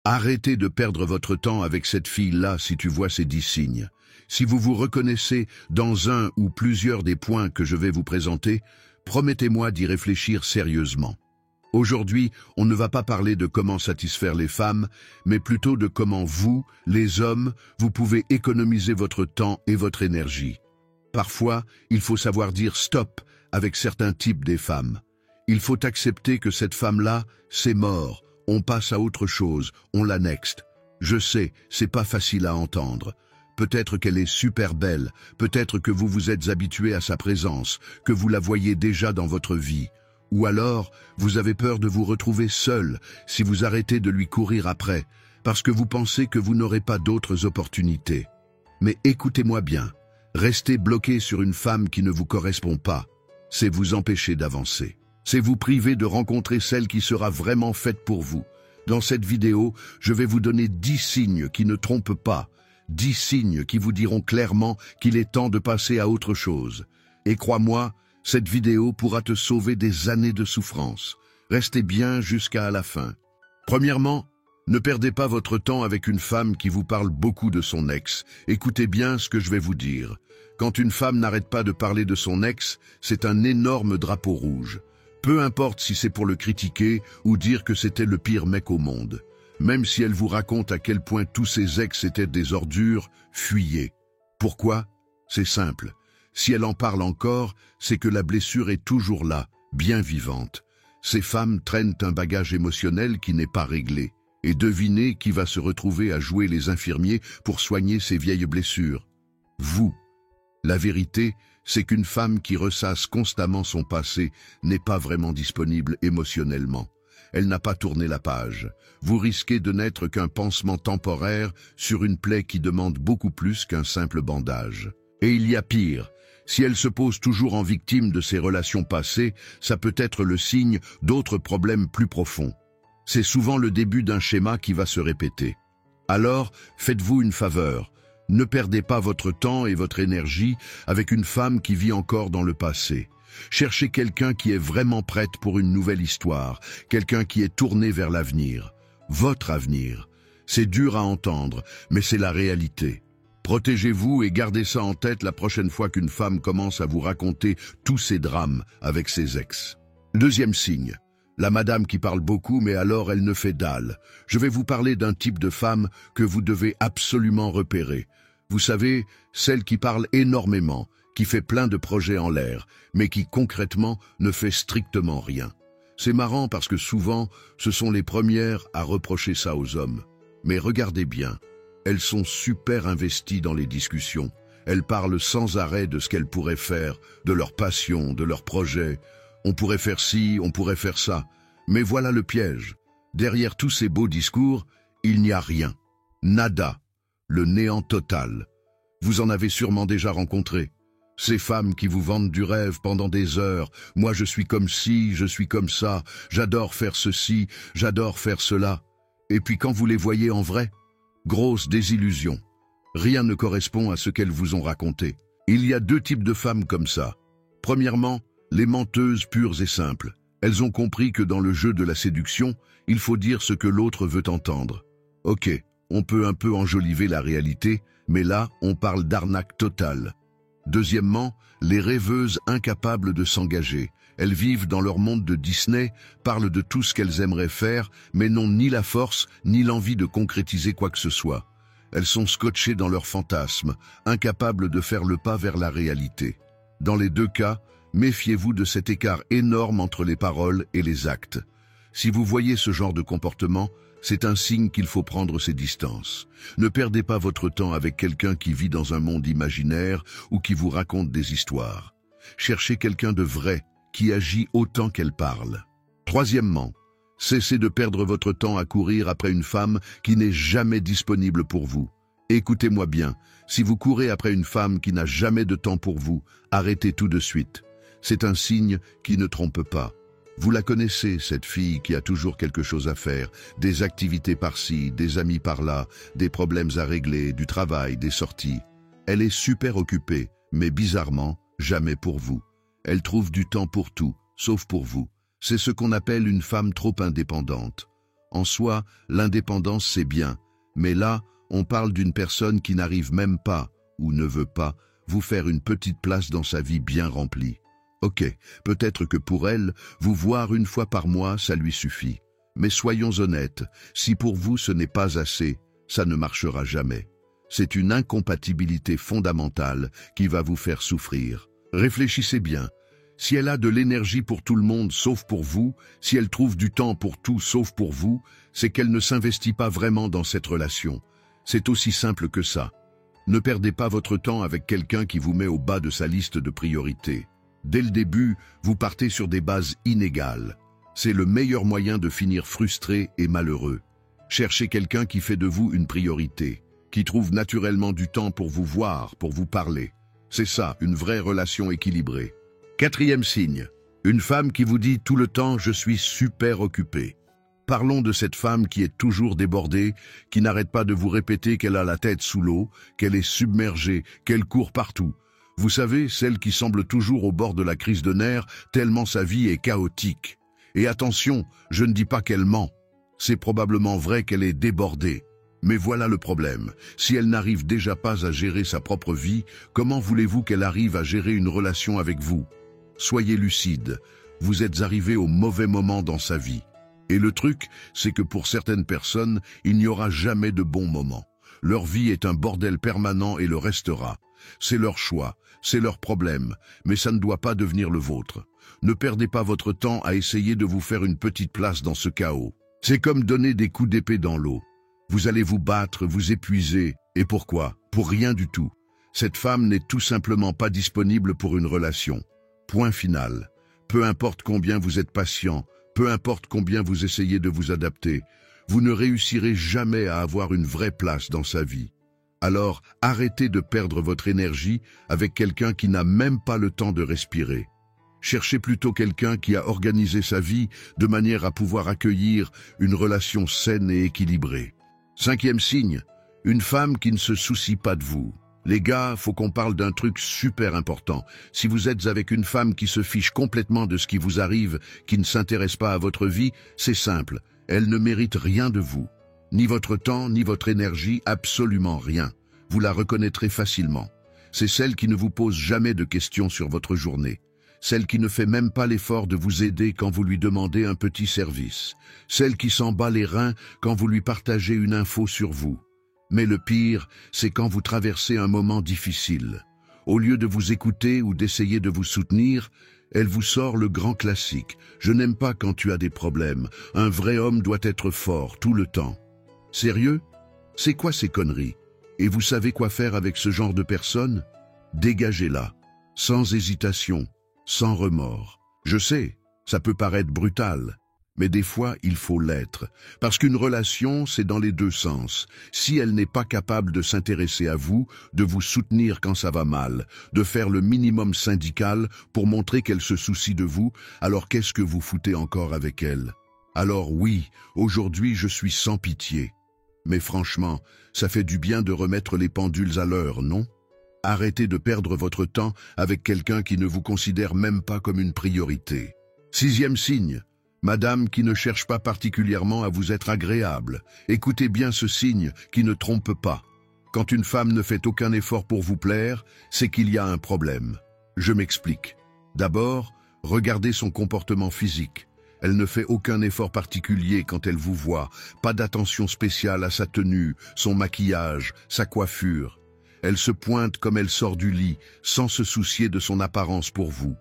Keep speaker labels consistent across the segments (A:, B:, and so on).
A: Arrêtez de perdre votre temps avec cette fille-là si tu vois ces 10 signes. Si vous vous reconnaissez dans un ou plusieurs des points que je vais vous présenter, promettez-moi d'y réfléchir sérieusement. Aujourd'hui, on ne va pas parler de comment satisfaire les femmes, mais plutôt de comment vous, les hommes, vous pouvez économiser votre temps et votre énergie. Parfois, il faut savoir dire stop avec certains types des femmes. Il faut accepter que cette femme-là, c'est mort. On passe à autre chose, on la next. Je sais, c'est pas facile à entendre. Peut-être qu'elle est super belle, peut-être que vous vous êtes habitué à sa présence, que vous la voyez déjà dans votre vie. Ou alors, vous avez peur de vous retrouver seul si vous arrêtez de lui courir après, parce que vous pensez que vous n'aurez pas d'autres opportunités. Mais écoutez-moi bien, rester bloqué sur une femme qui ne vous correspond pas, c'est vous empêcher d'avancer. C'est vous priver de rencontrer celle qui sera vraiment faite pour vous. Dans cette vidéo, je vais vous donner 10 signes qui ne trompent pas, 10 signes qui vous diront clairement qu'il est temps de passer à autre chose. Et crois-moi, cette vidéo pourra te sauver des années de souffrance. Restez bien jusqu'à la fin. Premièrement, ne perdez pas votre temps avec une femme qui vous parle beaucoup de son ex. Écoutez bien ce que je vais vous dire. Quand une femme n'arrête pas de parler de son ex, c'est un énorme drapeau rouge. Peu importe si c'est pour le critiquer ou dire que c'était le pire mec au monde. Même si elle vous raconte à quel point tous ses ex étaient des ordures, fuyez. Pourquoi? C'est simple. Si elle en parle encore, c'est que la blessure est toujours là, bien vivante. Ces femmes traînent un bagage émotionnel qui n'est pas réglé. Et devinez qui va se retrouver à jouer les infirmiers pour soigner ces vieilles blessures. Vous. La vérité, c'est qu'une femme qui ressasse constamment son passé n'est pas vraiment disponible émotionnellement. Elle n'a pas tourné la page. Vous risquez de n'être qu'un pansement temporaire sur une plaie qui demande beaucoup plus qu'un simple bandage. Et il y a pire. Si elle se pose toujours en victime de ses relations passées, ça peut être le signe d'autres problèmes plus profonds. C'est souvent le début d'un schéma qui va se répéter. Alors, faites-vous une faveur. Ne perdez pas votre temps et votre énergie avec une femme qui vit encore dans le passé. Cherchez quelqu'un qui est vraiment prête pour une nouvelle histoire, quelqu'un qui est tourné vers l'avenir. Votre avenir. C'est dur à entendre, mais c'est la réalité. Protégez-vous et gardez ça en tête la prochaine fois qu'une femme commence à vous raconter tous ses drames avec ses ex. Deuxième signe. La madame qui parle beaucoup, mais alors elle ne fait dalle. Je vais vous parler d'un type de femme que vous devez absolument repérer. Vous savez, celle qui parle énormément, qui fait plein de projets en l'air, mais qui concrètement ne fait strictement rien. C'est marrant parce que souvent, ce sont les premières à reprocher ça aux hommes. Mais regardez bien, elles sont super investies dans les discussions. Elles parlent sans arrêt de ce qu'elles pourraient faire, de leur passion, de leurs projets. On pourrait faire ci, on pourrait faire ça. Mais voilà le piège. Derrière tous ces beaux discours, il n'y a rien. Nada. Le néant total. Vous en avez sûrement déjà rencontré. Ces femmes qui vous vendent du rêve pendant des heures. Moi je suis comme ci, je suis comme ça. J'adore faire ceci, j'adore faire cela. Et puis quand vous les voyez en vrai, grosse désillusion. Rien ne correspond à ce qu'elles vous ont raconté. Il y a 2 types de femmes comme ça. Premièrement, les menteuses pures et simples. Elles ont compris que dans le jeu de la séduction, il faut dire ce que l'autre veut entendre. Ok, on peut un peu enjoliver la réalité, mais là, on parle d'arnaque totale. Deuxièmement, les rêveuses incapables de s'engager. Elles vivent dans leur monde de Disney, parlent de tout ce qu'elles aimeraient faire, mais n'ont ni la force, ni l'envie de concrétiser quoi que ce soit. Elles sont scotchées dans leurs fantasmes, incapables de faire le pas vers la réalité. Dans les 2 cas, méfiez-vous de cet écart énorme entre les paroles et les actes. Si vous voyez ce genre de comportement, c'est un signe qu'il faut prendre ses distances. Ne perdez pas votre temps avec quelqu'un qui vit dans un monde imaginaire ou qui vous raconte des histoires. Cherchez quelqu'un de vrai, qui agit autant qu'elle parle. Troisièmement, cessez de perdre votre temps à courir après une femme qui n'est jamais disponible pour vous. Écoutez-moi bien, si vous courez après une femme qui n'a jamais de temps pour vous, arrêtez tout de suite. C'est un signe qui ne trompe pas. Vous la connaissez, cette fille qui a toujours quelque chose à faire, des activités par-ci, des amis par-là, des problèmes à régler, du travail, des sorties. Elle est super occupée, mais bizarrement, jamais pour vous. Elle trouve du temps pour tout, sauf pour vous. C'est ce qu'on appelle une femme trop indépendante. En soi, l'indépendance c'est bien, mais là, on parle d'une personne qui n'arrive même pas, ou ne veut pas, vous faire une petite place dans sa vie bien remplie. Ok, peut-être que pour elle, vous voir une fois par mois, ça lui suffit. Mais soyons honnêtes, si pour vous ce n'est pas assez, ça ne marchera jamais. C'est une incompatibilité fondamentale qui va vous faire souffrir. Réfléchissez bien. Si elle a de l'énergie pour tout le monde sauf pour vous, si elle trouve du temps pour tout sauf pour vous, c'est qu'elle ne s'investit pas vraiment dans cette relation. C'est aussi simple que ça. Ne perdez pas votre temps avec quelqu'un qui vous met au bas de sa liste de priorités. Dès le début, vous partez sur des bases inégales. C'est le meilleur moyen de finir frustré et malheureux. Cherchez quelqu'un qui fait de vous une priorité, qui trouve naturellement du temps pour vous voir, pour vous parler. C'est ça, une vraie relation équilibrée. 4e signe, une femme qui vous dit tout le temps « je suis super occupée ». Parlons de cette femme qui est toujours débordée, qui n'arrête pas de vous répéter qu'elle a la tête sous l'eau, qu'elle est submergée, qu'elle court partout. Vous savez, celle qui semble toujours au bord de la crise de nerfs, tellement sa vie est chaotique. Et attention, je ne dis pas qu'elle ment. C'est probablement vrai qu'elle est débordée. Mais voilà le problème. Si elle n'arrive déjà pas à gérer sa propre vie, comment voulez-vous qu'elle arrive à gérer une relation avec vous? Soyez lucide. Vous êtes arrivé au mauvais moment dans sa vie. Et le truc, c'est que pour certaines personnes, il n'y aura jamais de bon moment. Leur vie est un bordel permanent et le restera. C'est leur choix, c'est leur problème, mais ça ne doit pas devenir le vôtre. Ne perdez pas votre temps à essayer de vous faire une petite place dans ce chaos. C'est comme donner des coups d'épée dans l'eau. Vous allez vous battre, vous épuiser. Et pourquoi? Pour rien du tout. Cette femme n'est tout simplement pas disponible pour une relation. Point final. Peu importe combien vous êtes patient, peu importe combien vous essayez de vous adapter, vous ne réussirez jamais à avoir une vraie place dans sa vie. Alors, arrêtez de perdre votre énergie avec quelqu'un qui n'a même pas le temps de respirer. Cherchez plutôt quelqu'un qui a organisé sa vie de manière à pouvoir accueillir une relation saine et équilibrée. 5e signe, une femme qui ne se soucie pas de vous. Les gars, faut qu'on parle d'un truc super important. Si vous êtes avec une femme qui se fiche complètement de ce qui vous arrive, qui ne s'intéresse pas à votre vie, c'est simple, elle ne mérite rien de vous. Ni votre temps, ni votre énergie, absolument rien. Vous la reconnaîtrez facilement. C'est celle qui ne vous pose jamais de questions sur votre journée. Celle qui ne fait même pas l'effort de vous aider quand vous lui demandez un petit service. Celle qui s'en bat les reins quand vous lui partagez une info sur vous. Mais le pire, c'est quand vous traversez un moment difficile. Au lieu de vous écouter ou d'essayer de vous soutenir, elle vous sort le grand classique. Je n'aime pas quand tu as des problèmes. Un vrai homme doit être fort tout le temps. Sérieux? C'est quoi ces conneries? Et vous savez quoi faire avec ce genre de personne? Dégagez-la. Sans hésitation. Sans remords. Je sais, ça peut paraître brutal, mais des fois il faut l'être, parce qu'une relation c'est dans les deux sens. Si elle n'est pas capable de s'intéresser à vous, de vous soutenir quand ça va mal, de faire le minimum syndical pour montrer qu'elle se soucie de vous, alors qu'est-ce que vous foutez encore avec elle? Alors oui, aujourd'hui je suis sans pitié. Mais franchement, ça fait du bien de remettre les pendules à l'heure, non? Arrêtez de perdre votre temps avec quelqu'un qui ne vous considère même pas comme une priorité. 6e signe, madame qui ne cherche pas particulièrement à vous être agréable. Écoutez bien ce signe qui ne trompe pas. Quand une femme ne fait aucun effort pour vous plaire, c'est qu'il y a un problème. Je m'explique. D'abord, regardez son comportement physique. Elle ne fait aucun effort particulier quand elle vous voit, pas d'attention spéciale à sa tenue, son maquillage, sa coiffure. Elle se pointe comme elle sort du lit, sans se soucier de son apparence pour vous.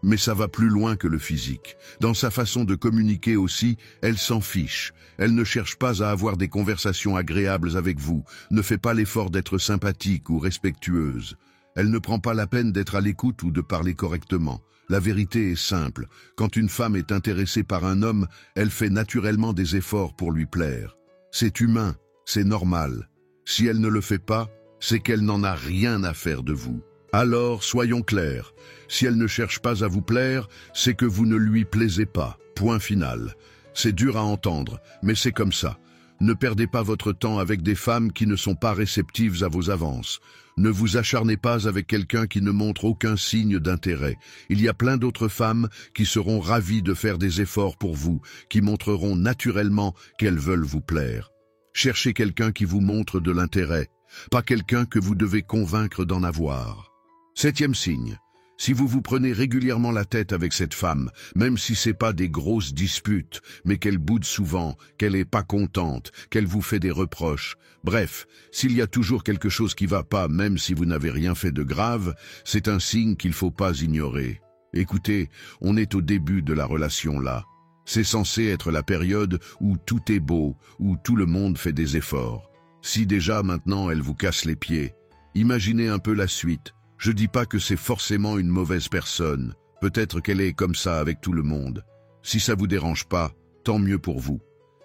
A: Mais ça va plus loin que le physique. Dans sa façon de communiquer aussi, elle s'en fiche. Elle ne cherche pas à avoir des conversations agréables avec vous, ne fait pas l'effort d'être sympathique ou respectueuse. Elle ne prend pas la peine d'être à l'écoute ou de parler correctement. La vérité est simple. Quand une femme est intéressée par un homme, elle fait naturellement des efforts pour lui plaire. C'est humain, c'est normal. Si elle ne le fait pas, c'est qu'elle n'en a rien à faire de vous. Alors, soyons clairs, si elle ne cherche pas à vous plaire, c'est que vous ne lui plaisez pas. Point final. C'est dur à entendre, mais c'est comme ça. Ne perdez pas votre temps avec des femmes qui ne sont pas réceptives à vos avances. Ne vous acharnez pas avec quelqu'un qui ne montre aucun signe d'intérêt. Il y a plein d'autres femmes qui seront ravies de faire des efforts pour vous, qui montreront naturellement qu'elles veulent vous plaire. Cherchez quelqu'un qui vous montre de l'intérêt, pas quelqu'un que vous devez convaincre d'en avoir. 7e signe. Si vous vous prenez régulièrement la tête avec cette femme, même si c'est pas des grosses disputes, mais qu'elle boude souvent, qu'elle est pas contente, qu'elle vous fait des reproches, bref, s'il y a toujours quelque chose qui va pas, même si vous n'avez rien fait de grave, c'est un signe qu'il faut pas ignorer. Écoutez, on est au début de la relation là. C'est censé être la période où tout est beau, où tout le monde fait des efforts. Si déjà maintenant elle vous casse les pieds, imaginez un peu la suite. Je dis pas que c'est forcément une mauvaise personne. Peut-être qu'elle est comme ça avec tout le monde. Si ça vous dérange pas, tant mieux pour vous.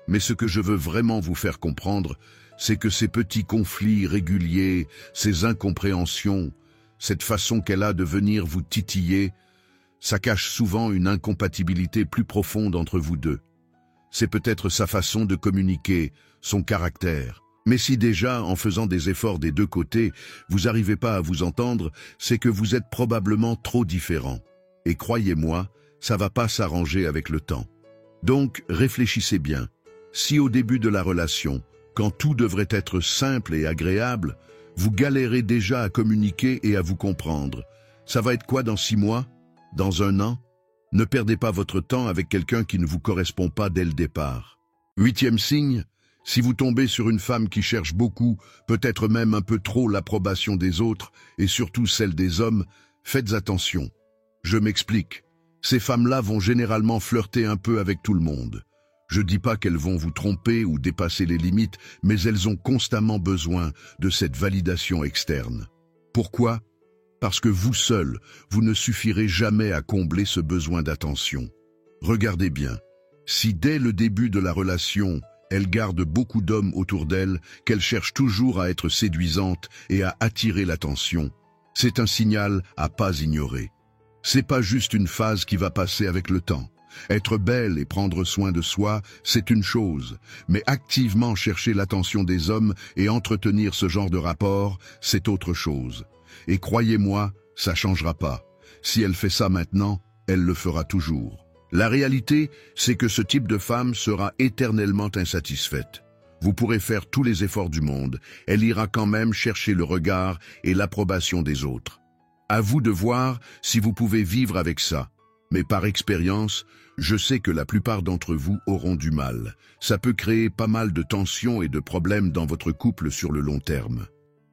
A: Mais ce que je veux vraiment vous faire comprendre, c'est que ces petits conflits réguliers, ces incompréhensions, cette façon qu'elle a de venir vous titiller, ça cache souvent une incompatibilité plus profonde entre vous deux. C'est peut-être sa façon de communiquer, son caractère. Mais si déjà, en faisant des efforts des deux côtés, vous n'arrivez pas à vous entendre, c'est que vous êtes probablement trop différents. Et croyez-moi, ça va pas s'arranger avec le temps. Donc, réfléchissez bien. Si au début de la relation, quand tout devrait être simple et agréable, vous galérez déjà à communiquer et à vous comprendre, ça va être quoi dans 6 mois? Dans 1 an? Ne perdez pas votre temps avec quelqu'un qui ne vous correspond pas dès le départ. 8e signe. Si vous tombez sur une femme qui cherche beaucoup, peut-être même un peu trop l'approbation des autres, et surtout celle des hommes, faites attention. Je m'explique. Ces femmes-là vont généralement flirter un peu avec tout le monde. Je dis pas qu'elles vont vous tromper ou dépasser les limites, mais elles ont constamment besoin de cette validation externe. Pourquoi? Parce que vous seul, vous ne suffirez jamais à combler ce besoin d'attention. Regardez bien. Si dès le début de la relation, elle garde beaucoup d'hommes autour d'elle, qu'elle cherche toujours à être séduisante et à attirer l'attention. C'est un signal à pas ignorer. C'est pas juste une phase qui va passer avec le temps. Être belle et prendre soin de soi, c'est une chose, mais activement chercher l'attention des hommes et entretenir ce genre de rapport, c'est autre chose. Et croyez-moi, ça changera pas. Si elle fait ça maintenant, elle le fera toujours. La réalité, c'est que ce type de femme sera éternellement insatisfaite. Vous pourrez faire tous les efforts du monde, elle ira quand même chercher le regard et l'approbation des autres. À vous de voir si vous pouvez vivre avec ça. Mais par expérience, je sais que la plupart d'entre vous auront du mal. Ça peut créer pas mal de tensions et de problèmes dans votre couple sur le long terme.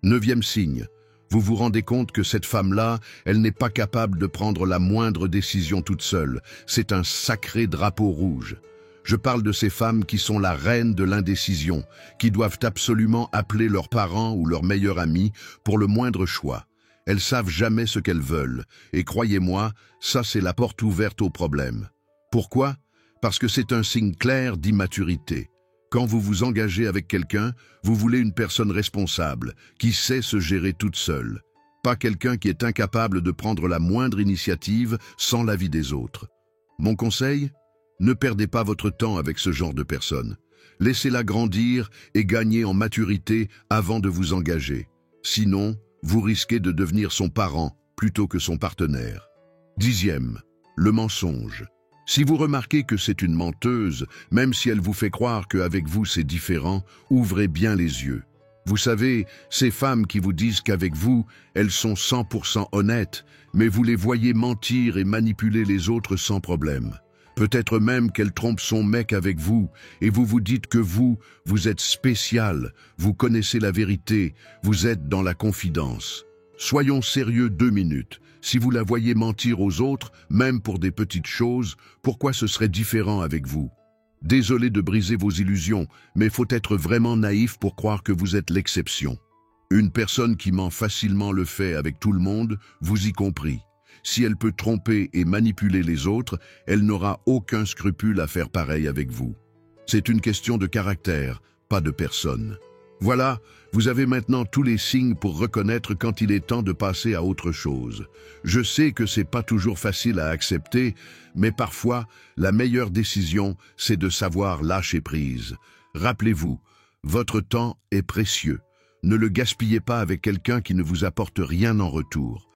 A: 9e signe. Vous vous rendez compte que cette femme-là, elle n'est pas capable de prendre la moindre décision toute seule. C'est un sacré drapeau rouge. Je parle de ces femmes qui sont la reine de l'indécision, qui doivent absolument appeler leurs parents ou leurs meilleurs amis pour le moindre choix. Elles savent jamais ce qu'elles veulent. Et croyez-moi, ça c'est la porte ouverte au problème. Pourquoi? Parce que c'est un signe clair d'immaturité. Quand vous vous engagez avec quelqu'un, vous voulez une personne responsable, qui sait se gérer toute seule. Pas quelqu'un qui est incapable de prendre la moindre initiative sans l'avis des autres. Mon conseil? Ne perdez pas votre temps avec ce genre de personne. Laissez-la grandir et gagner en maturité avant de vous engager. Sinon, vous risquez de devenir son parent plutôt que son partenaire. 10e, le mensonge. Si vous remarquez que c'est une menteuse, même si elle vous fait croire qu'avec vous c'est différent, ouvrez bien les yeux. Vous savez, ces femmes qui vous disent qu'avec vous, elles sont 100% honnêtes, mais vous les voyez mentir et manipuler les autres sans problème. Peut-être même qu'elle trompe son mec avec vous, et vous vous dites que vous êtes spécial, vous connaissez la vérité, vous êtes dans la confidence. Soyons sérieux 2 minutes. Si vous la voyez mentir aux autres, même pour des petites choses, pourquoi ce serait différent avec vous? Désolé de briser vos illusions, mais faut être vraiment naïf pour croire que vous êtes l'exception. Une personne qui ment facilement le fait avec tout le monde, vous y compris. Si elle peut tromper et manipuler les autres, elle n'aura aucun scrupule à faire pareil avec vous. C'est une question de caractère, pas de personne. Voilà, vous avez maintenant tous les signes pour reconnaître quand il est temps de passer à autre chose. Je sais que c'est pas toujours facile à accepter, mais parfois, la meilleure décision, c'est de savoir lâcher prise. Rappelez-vous, votre temps est précieux. Ne le gaspillez pas avec quelqu'un qui ne vous apporte rien en retour.